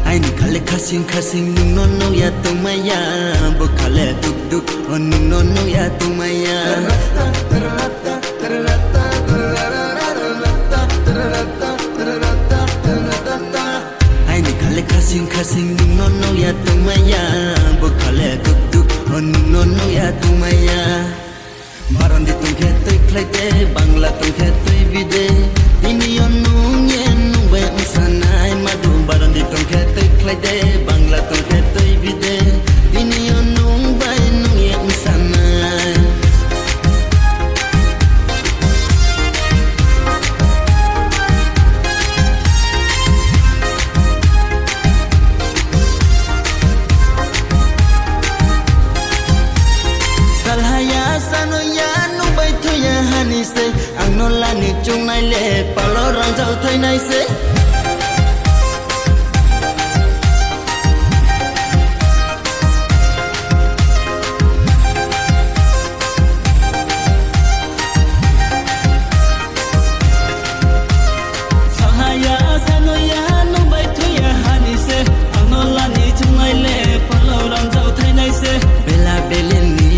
Aini khale khasing khasing nung no no ya tumaya bo khale duk duk nung no no ya tumaya Aini khale khasing khasing nung no no ya tumaya bo khale duk duk nung no no ya tumaya Marandi tungkhe tui khlaide bangla tungkhe tui bide ini onung yen nung be sanai madu Marandi tungkhe tui khlaide bangla tungkhe tui bide ini onung bai nung yen sanai Salhaya sanoya nung bai thuya hani se ang no la ni chung nai le palo rang jau thai nai se Salhaya sanoya nung bai thuya hani se ang no la ni chung nai le palo rang jau thai nai se bela beleni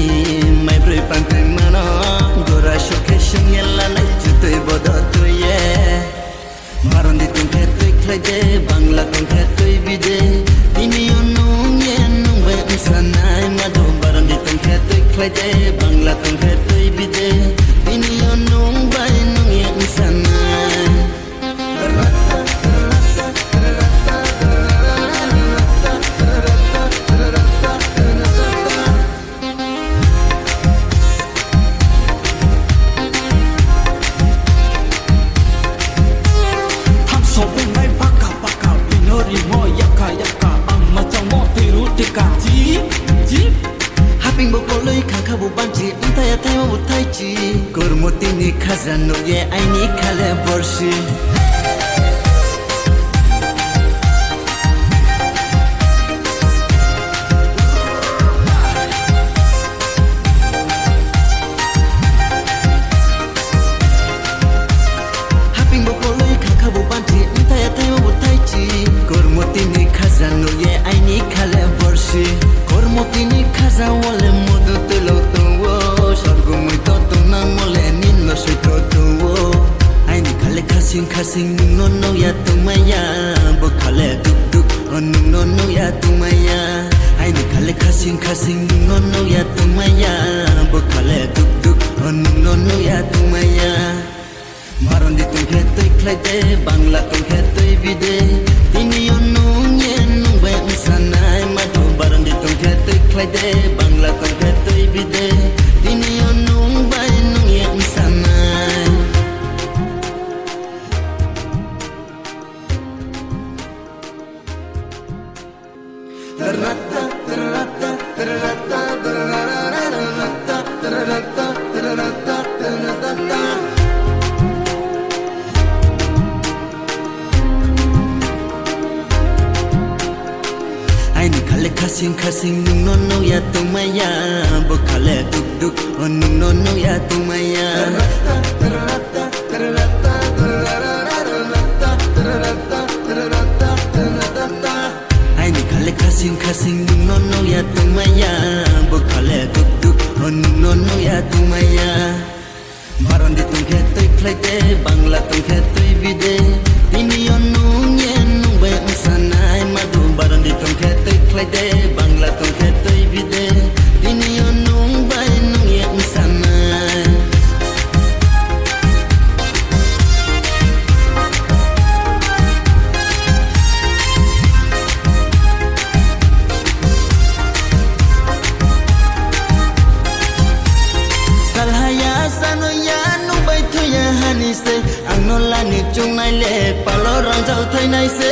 mai broi panteng mano gora shokhe shungela nai jutoi bodo tuye Marandi tungkhe tui khlaide bangla tungkhe tui bide ini onung yen nung be sanai madu Marandi tungkhe tui khlaide bangla tungkhe tui bide ini onung bai nung yen sanai Haping bokoloi khakha bu banchi antay atay mo butai chi kormoti ni khazano ye aini khale borshi Haping bokoloi khakha bu banchi antay atay mo butai chi kormoti ni khazano ye aini khale borshi kormoti ni khaza wale modu tulo tuwo sargumui to tunang mole ninno sui to tuwo aini khale khasing khasing no no ya tumaya bo khale duk duk nung no no ya tumaya aini khale khasing khasing no no ya tumaya bo khale duk duk nung no no ya tumaya Marandi tungkhe tui khlaide bangla tungkhe tui bide ini onung yen nung be sanai madu Marandi tungkhe tui khlaide bangla tungkhe tui bide ini onung bai nung yen sanai Aini khale khasing khasing nung no no ya tumaya bo khale duk duk nung no no ya tumaya Aini khale khasing khasing nung no no ya tumaya bo khale duk duk nung no no ya tumaya Marandi tungkhe tui khlaide bangla tungkhe tui bide ini onung yen nung be sanai madu Marandi tungkhe tui khlaide bangla tungkhe tui bide ini onung bai nung yen sanai Salhaya sanoya nung bai thuya hani se ang no la ni chung nai le palo rang jau thai nai se